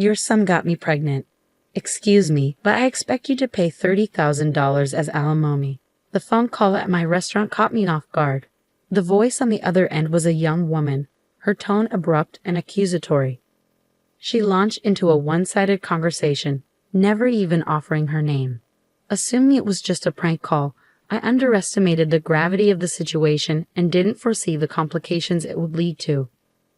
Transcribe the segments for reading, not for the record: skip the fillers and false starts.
Your son got me pregnant. Excuse me, but I expect you to pay $30,000 as alimony. The phone call at my restaurant caught me off guard. The voice on the other end was a young woman, her tone abrupt and accusatory. She launched into a one-sided conversation, never even offering her name. Assuming it was just a prank call, I underestimated the gravity of the situation and didn't foresee the complications it would lead to.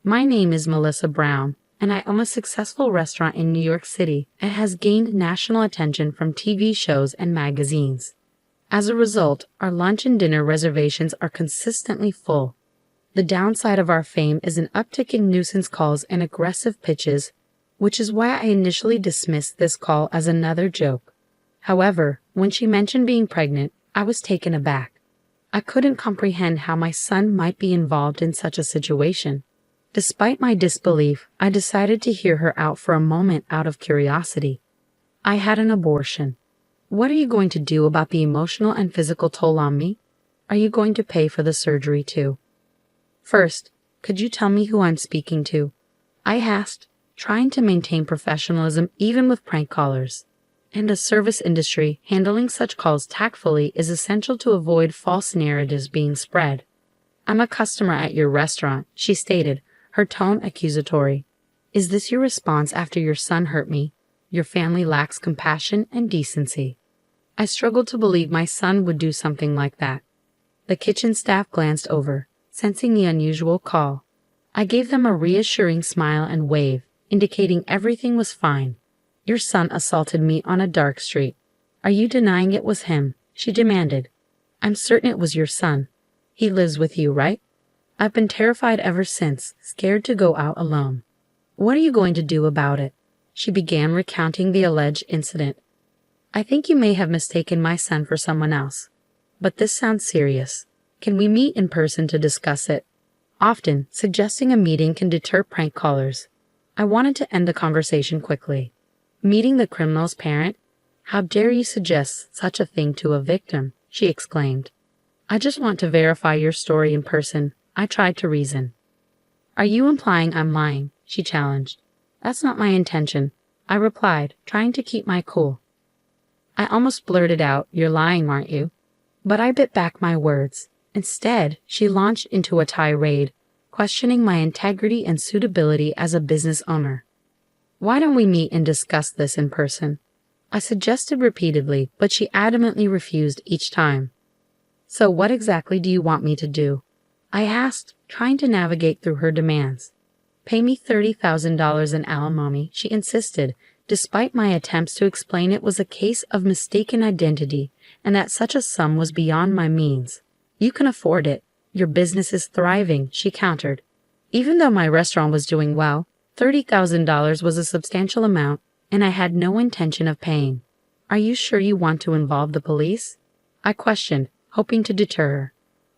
My name is Melissa Brown, and I own a successful restaurant in New York City and has gained national attention from TV shows and magazines. As a result, our lunch and dinner reservations are consistently full. The downside of our fame is an uptick in nuisance calls and aggressive pitches, which is why I initially dismissed this call as another joke. However, when she mentioned being pregnant, I was taken aback. I couldn't comprehend how my son might be involved in such a situation. Despite my disbelief, I decided to hear her out for a moment out of curiosity. I had an abortion. What are you going to do about the emotional and physical toll on me? Are you going to pay for the surgery too? First, could you tell me who I'm speaking to? I asked, trying to maintain professionalism even with prank callers. In the service industry, handling such calls tactfully is essential to avoid false narratives being spread. I'm a customer at your restaurant, she stated, her tone accusatory. Is this your response after your son hurt me? Your family lacks compassion and decency. I struggled to believe my son would do something like that. The kitchen staff glanced over, sensing the unusual call. I gave them a reassuring smile and wave, indicating everything was fine. Your son assaulted me on a dark street. Are you denying it was him? She demanded. I'm certain it was your son. He lives with you, right? I've been terrified ever since, scared to go out alone. What are you going to do about it? She began recounting the alleged incident. I think you may have mistaken my son for someone else. But this sounds serious. Can we meet in person to discuss it? Often, suggesting a meeting can deter prank callers. I wanted to end the conversation quickly. Meeting the criminal's parent? How dare you suggest such a thing to a victim? She exclaimed. I just want to verify your story in person. I tried to reason. Are you implying I'm lying? She challenged. That's not my intention, I replied, trying to keep my cool. I almost blurted out, you're lying, aren't you? But I bit back my words. Instead, she launched into a tirade, questioning my integrity and suitability as a business owner. Why don't we meet and discuss this in person? I suggested repeatedly, but she adamantly refused each time. So what exactly do you want me to do? I asked, trying to navigate through her demands. Pay me $30,000 in alimony, she insisted, despite my attempts to explain it was a case of mistaken identity and that such a sum was beyond my means. You can afford it. Your business is thriving, she countered. Even though my restaurant was doing well, $30,000 was a substantial amount, and I had no intention of paying. Are you sure you want to involve the police? I questioned, hoping to deter her.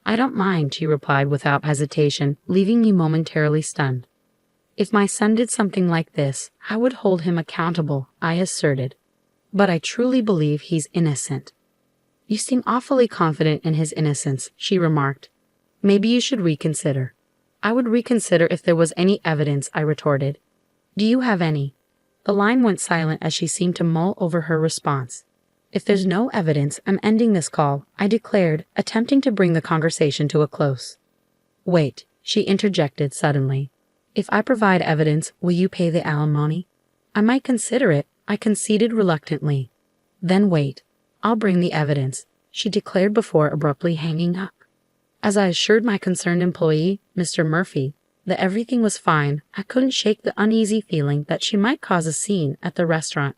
I don't mind, she replied without hesitation, leaving me momentarily stunned. If my son did something like this, I would hold him accountable, I asserted. But I truly believe he's innocent. You seem awfully confident in his innocence, she remarked. Maybe you should reconsider. I would reconsider if there was any evidence, I retorted. Do you have any? The line went silent as she seemed to mull over her response. If there's no evidence, I'm ending this call, I declared, attempting to bring the conversation to a close. Wait, she interjected suddenly. If I provide evidence, will you pay the alimony? I might consider it, I conceded reluctantly. Then wait. I'll bring the evidence, she declared before abruptly hanging up. As I assured my concerned employee, Mr. Murphy, that everything was fine, I couldn't shake the uneasy feeling that she might cause a scene at the restaurant.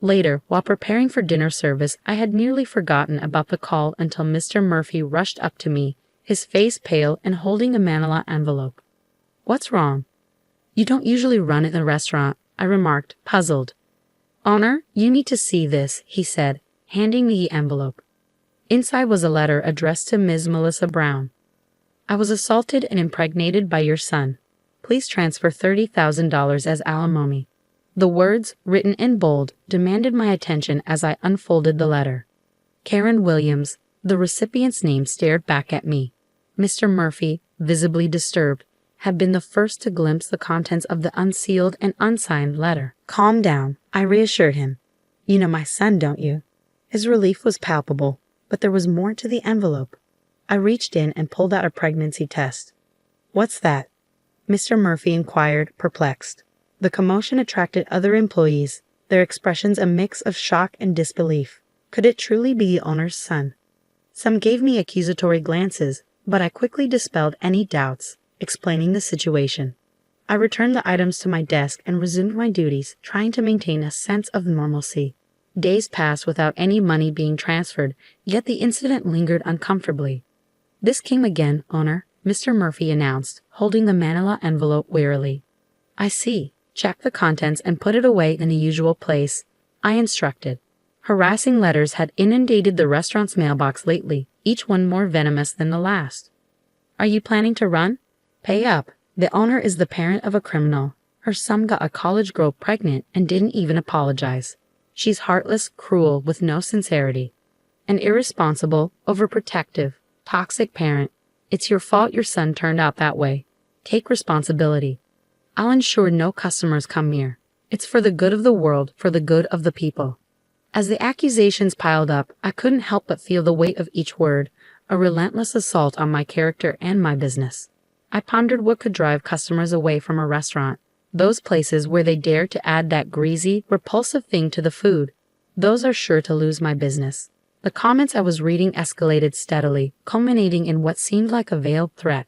Later, while preparing for dinner service, I had nearly forgotten about the call until Mr. Murphy rushed up to me, his face pale and holding a manila envelope. What's wrong? You don't usually run in the restaurant, I remarked, puzzled. Owner, you need to see this, he said, handing me the envelope. Inside was a letter addressed to Ms. Melissa Brown. I was assaulted and impregnated by your son. Please transfer $30,000 as alimony. The words, written in bold, demanded my attention as I unfolded the letter. Karen Williams, the recipient's name, stared back at me. Mr. Murphy, visibly disturbed, had been the first to glimpse the contents of the unsealed and unsigned letter. "Calm down," I reassured him. "You know my son, don't you?" His relief was palpable, but there was more to the envelope. I reached in and pulled out a pregnancy test. "What's that?" Mr. Murphy inquired, perplexed. The commotion attracted other employees, their expressions a mix of shock and disbelief. Could it truly be the owner's son? Some gave me accusatory glances, but I quickly dispelled any doubts, explaining the situation. I returned the items to my desk and resumed my duties, trying to maintain a sense of normalcy. Days passed without any money being transferred, yet the incident lingered uncomfortably. "This came again, owner," Mr. Murphy announced, holding the manila envelope wearily. "I see. Check the contents and put it away in the usual place," I instructed. Harassing letters had inundated the restaurant's mailbox lately, each one more venomous than the last. "Are you planning to run? Pay up. The owner is the parent of a criminal. Her son got a college girl pregnant and didn't even apologize. She's heartless, cruel, with no sincerity. An irresponsible, overprotective, toxic parent. It's your fault your son turned out that way. Take responsibility. I'll ensure no customers come here. It's for the good of the world, for the good of the people." As the accusations piled up, I couldn't help but feel the weight of each word, a relentless assault on my character and my business. I pondered what could drive customers away from a restaurant, those places where they dare to add that greasy, repulsive thing to the food. Those are sure to lose my business. The comments I was reading escalated steadily, culminating in what seemed like a veiled threat.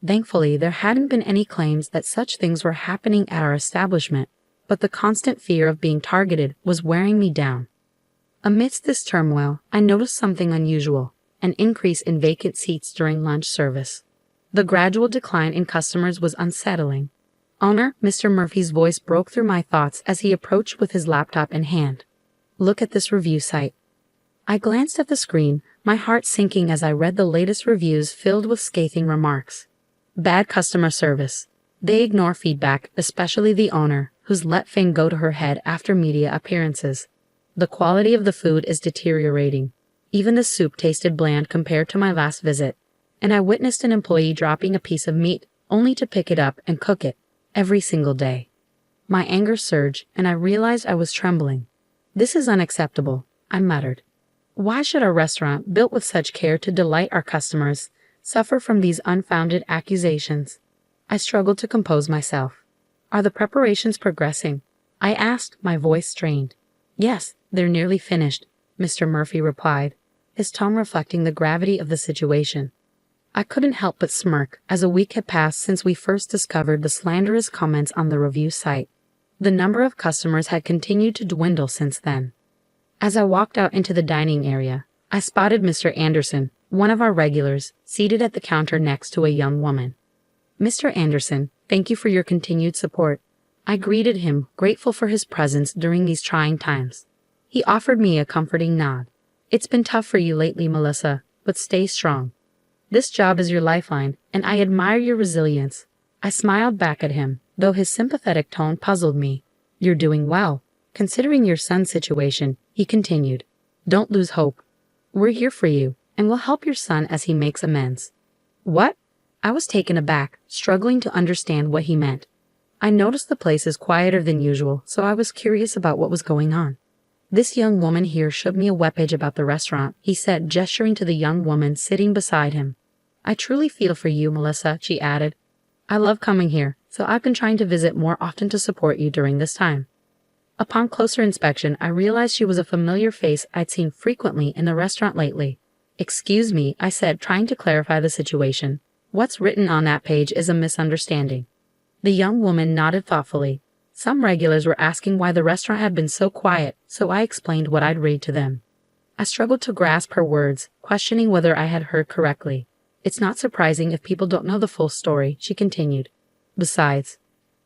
Thankfully, there hadn't been any claims that such things were happening at our establishment, but the constant fear of being targeted was wearing me down. Amidst this turmoil, I noticed something unusual, an increase in vacant seats during lunch service. The gradual decline in customers was unsettling. "Owner," Mr. Murphy's voice broke through my thoughts as he approached with his laptop in hand. "Look at this review site." I glanced at the screen, my heart sinking as I read the latest reviews filled with scathing remarks. Bad customer service. They ignore feedback, especially the owner, who's let fame go to her head after media appearances. The quality of the food is deteriorating. Even the soup tasted bland compared to my last visit, and I witnessed an employee dropping a piece of meat only to pick it up and cook it every single day. My anger surged, and I realized I was trembling. "This is unacceptable," I muttered. "Why should a restaurant, built with such care to delight our customers, suffer from these unfounded accusations?" I struggled to compose myself. "Are the preparations progressing?" I asked, my voice strained. "Yes, they're nearly finished," Mr. Murphy replied, his tone reflecting the gravity of the situation. I couldn't help but smirk, as a week had passed since we first discovered the slanderous comments on the review site. The number of customers had continued to dwindle since then. As I walked out into the dining area, I spotted Mr. Anderson, one of our regulars, seated at the counter next to a young woman. "Mr. Anderson, thank you for your continued support." I greeted him, grateful for his presence during these trying times. He offered me a comforting nod. "It's been tough for you lately, Melissa, but stay strong. This job is your lifeline, and I admire your resilience." I smiled back at him, though his sympathetic tone puzzled me. "You're doing well, considering your son's situation," he continued. "Don't lose hope. We're here for you, and we'll help your son as he makes amends." "What?" I was taken aback, struggling to understand what he meant. I noticed the place is quieter than usual, so I was curious about what was going on. "This young woman here showed me a webpage about the restaurant," he said, gesturing to the young woman sitting beside him. "I truly feel for you, Melissa," she added. "I love coming here, so I've been trying to visit more often to support you during this time." Upon closer inspection, I realized she was a familiar face I'd seen frequently in the restaurant lately. "Excuse me," I said, trying to clarify the situation. "What's written on that page is a misunderstanding." The young woman nodded thoughtfully. Some regulars were asking why the restaurant had been so quiet, so I explained what I'd read to them. I struggled to grasp her words, questioning whether I had heard correctly. "It's not surprising if people don't know the full story," she continued. "Besides,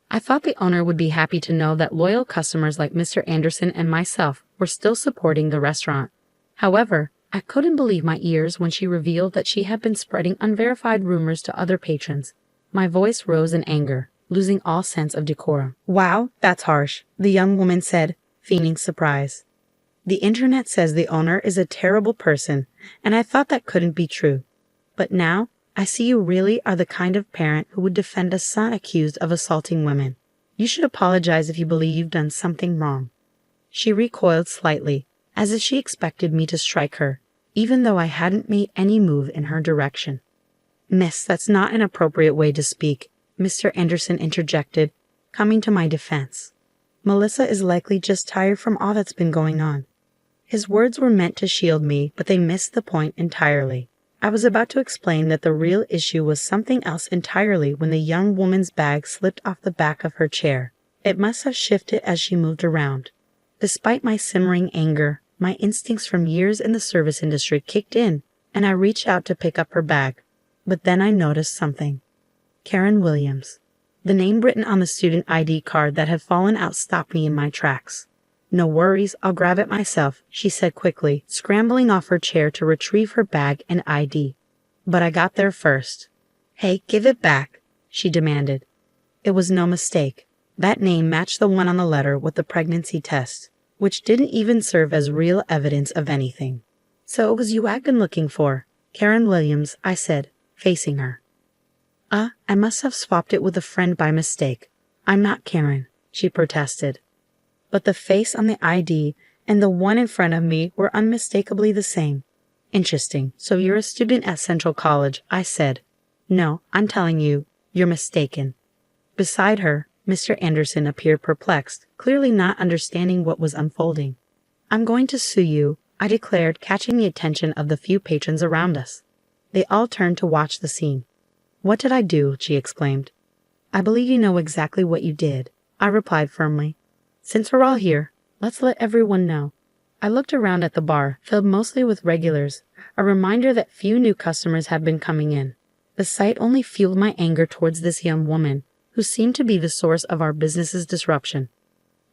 I thought the owner would be happy to know that loyal customers like Mr. Anderson and myself were still supporting the restaurant." However, I couldn't believe my ears when she revealed that she had been spreading unverified rumors to other patrons. My voice rose in anger, losing all sense of decorum. "Wow, that's harsh," the young woman said, feigning surprise. "The internet says the owner is a terrible person, and I thought that couldn't be true. But now, I see you really are the kind of parent who would defend a son accused of assaulting women. You should apologize if you believe you've done something wrong." She recoiled slightly, as if she expected me to strike her, even though I hadn't made any move in her direction. "Miss, that's not an appropriate way to speak," Mr. Anderson interjected, coming to my defense. "Melissa is likely just tired from all that's been going on." His words were meant to shield me, but they missed the point entirely. I was about to explain that the real issue was something else entirely when the young woman's bag slipped off the back of her chair. It must have shifted as she moved around. Despite my simmering anger, my instincts from years in the service industry kicked in, and I reached out to pick up her bag. But then I noticed something. Karen Williams. The name written on the student ID card that had fallen out stopped me in my tracks. "No worries, I'll grab it myself," she said quickly, scrambling off her chair to retrieve her bag and ID. But I got there first. "Hey, give it back," she demanded. It was no mistake. That name matched the one on the letter with the pregnancy test, which didn't even serve as real evidence of anything. "So it was you I've been looking for, Karen Williams," I said, facing her. I must have swapped it with a friend by mistake. I'm not Karen," she protested. But the face on the ID and the one in front of me were unmistakably the same. "Interesting. So you're a student at Central College," I said. "No, I'm telling you, you're mistaken." Beside her, Mr. Anderson appeared perplexed, clearly not understanding what was unfolding. "I'm going to sue you," I declared, catching the attention of the few patrons around us. They all turned to watch the scene. "What did I do?" she exclaimed. "I believe you know exactly what you did," I replied firmly. "Since we're all here, let's let everyone know." I looked around at the bar, filled mostly with regulars, a reminder that few new customers had been coming in. The sight only fueled my anger towards this young woman, who seemed to be the source of our business's disruption.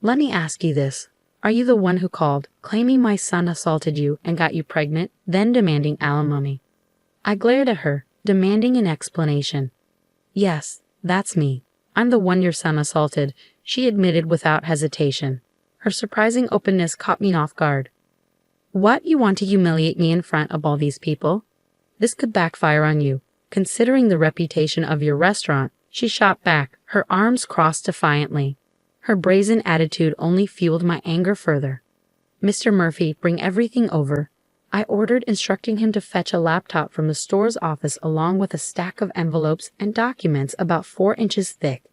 "Let me ask you this. Are you the one who called, claiming my son assaulted you and got you pregnant, then demanding alimony?" I glared at her, demanding an explanation. "Yes, that's me. I'm the one your son assaulted," she admitted without hesitation. Her surprising openness caught me off guard. "What, you want to humiliate me in front of all these people? This could backfire on you. Considering the reputation of your restaurant," she shot back, her arms crossed defiantly. Her brazen attitude only fueled my anger further. "Mr. Murphy, bring everything over," I ordered, instructing him to fetch a laptop from the store's office along with a stack of envelopes and documents about 4 inches thick.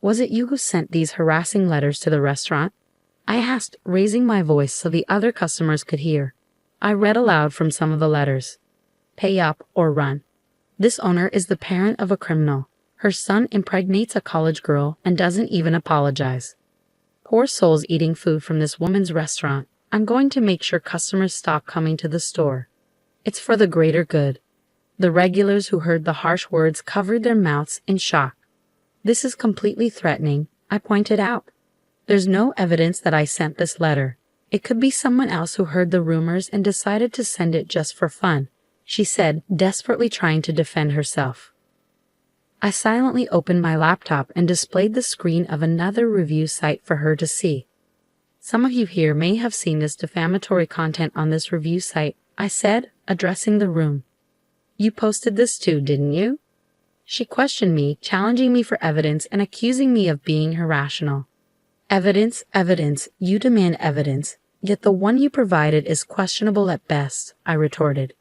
"Was it you who sent these harassing letters to the restaurant?" I asked, raising my voice so the other customers could hear. I read aloud from some of the letters. "Pay up or run. This owner is the parent of a criminal. Her son impregnates a college girl and doesn't even apologize. Poor souls eating food from this woman's restaurant. I'm going to make sure customers stop coming to the store. It's for the greater good." The regulars who heard the harsh words covered their mouths in shock. "This is completely threatening," I pointed out. "There's no evidence that I sent this letter. It could be someone else who heard the rumors and decided to send it just for fun," she said, desperately trying to defend herself. I silently opened my laptop and displayed the screen of another review site for her to see. "Some of you here may have seen this defamatory content on this review site," I said, addressing the room. "You posted this too, didn't you?" She questioned me, challenging me for evidence and accusing me of being irrational. "Evidence, evidence, you demand evidence, yet the one you provided is questionable at best," I retorted.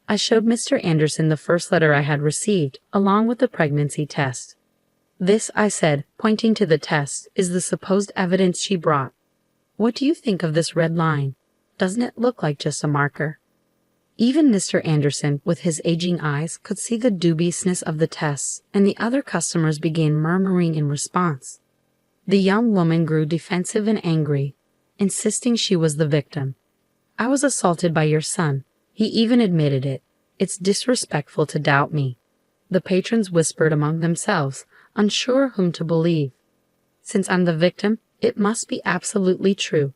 I showed Mr. Anderson the first letter I had received, along with the pregnancy test. "This," I said, pointing to the test, "is the supposed evidence she brought. What do you think of this red line? Doesn't it look like just a marker?" Even Mr. Anderson, with his aging eyes, could see the dubiousness of the tests, and the other customers began murmuring in response. The young woman grew defensive and angry, insisting she was the victim. "I was assaulted by your son. He even admitted it. It's disrespectful to doubt me." The patrons whispered among themselves, unsure whom to believe. "Since I'm the victim, it must be absolutely true,"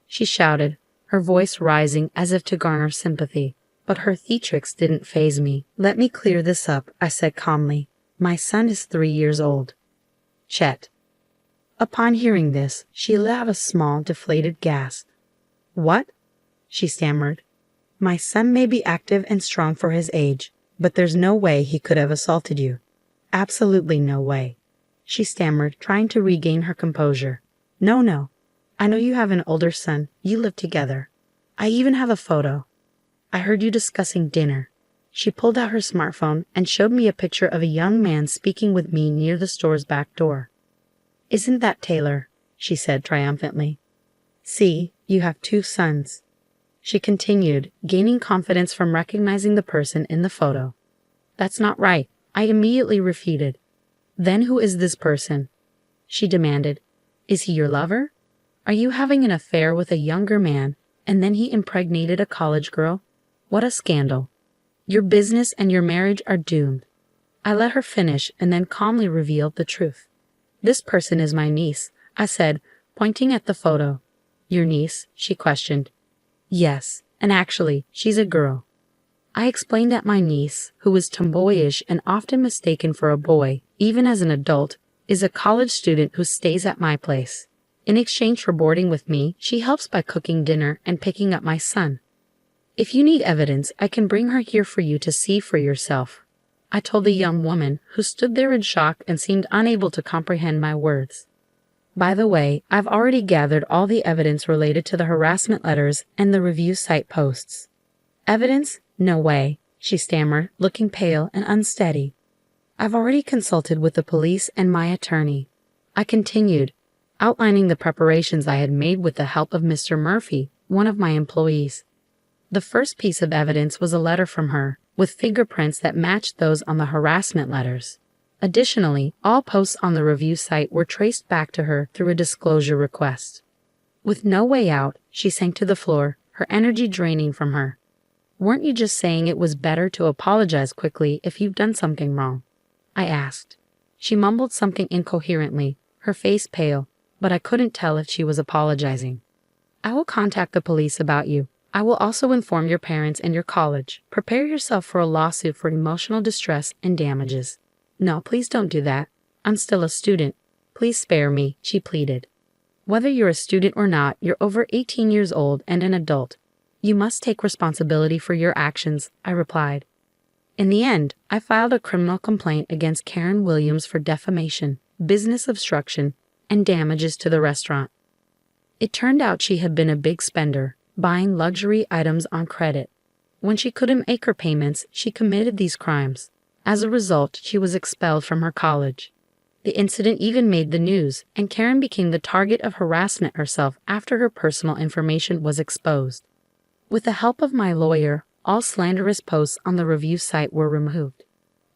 she shouted, her voice rising as if to garner sympathy. But her theatrics didn't faze me. "Let me clear this up," I said calmly. "My son is 3 years old. Chet." Upon hearing this, she let out a small, deflated gasp. "What?" she stammered. "My son may be active and strong for his age, But there's no way he could have assaulted you. Absolutely no way. She stammered, trying to regain her composure. No. I know you have an older son. You live together. I even have a photo. I heard you discussing dinner. She pulled out her smartphone and showed me a picture of a young man speaking with me near the store's back door. Isn't that Taylor? She said triumphantly. See, you have 2 sons. She continued, gaining confidence from recognizing the person in the photo. That's not right, I immediately refuted. Then who is this person? She demanded. Is he your lover? Are you having an affair with a younger man, and then he impregnated a college girl? What a scandal. Your business and your marriage are doomed. I let her finish and then calmly revealed the truth. This person is my niece, I said, pointing at the photo. Your niece? She questioned. Yes, and actually, she's a girl. I explained that my niece, who is tomboyish and often mistaken for a boy, even as an adult, is a college student who stays at my place. In exchange for boarding with me, she helps by cooking dinner and picking up my son. If you need evidence, I can bring her here for you to see for yourself, I told the young woman, who stood there in shock and seemed unable to comprehend my words. By the way, I've already gathered all the evidence related to the harassment letters and the review site posts. Evidence? No way, she stammered, looking pale and unsteady. I've already consulted with the police and my attorney. I continued, outlining the preparations I had made with the help of Mr. Murphy, one of my employees. The first piece of evidence was a letter from her, with fingerprints that matched those on the harassment letters. Additionally, all posts on the review site were traced back to her through a disclosure request. With no way out, she sank to the floor, her energy draining from her. Weren't you just saying it was better to apologize quickly if you've done something wrong? I asked. She mumbled something incoherently, her face pale, but I couldn't tell if she was apologizing. I will contact the police about you. I will also inform your parents and your college. Prepare yourself for a lawsuit for emotional distress and damages. No, please don't do that. I'm still a student. Please spare me, she pleaded. Whether you're a student or not, you're over 18 years old and an adult. You must take responsibility for your actions, I replied. In the end, I filed a criminal complaint against Karen Williams for defamation, business obstruction, and damages to the restaurant. It turned out she had been a big spender, buying luxury items on credit. When she couldn't make her payments, she committed these crimes. As a result, she was expelled from her college. The incident even made the news, and Karen became the target of harassment herself after her personal information was exposed. With the help of my lawyer, all slanderous posts on the review site were removed.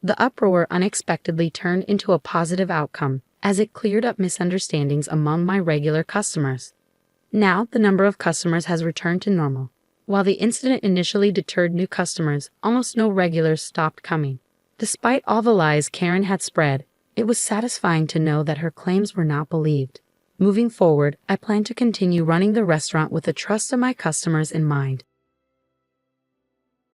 The uproar unexpectedly turned into a positive outcome, as it cleared up misunderstandings among my regular customers. Now, the number of customers has returned to normal. While the incident initially deterred new customers, almost no regulars stopped coming. Despite all the lies Karen had spread, it was satisfying to know that her claims were not believed. Moving forward, I plan to continue running the restaurant with the trust of my customers in mind.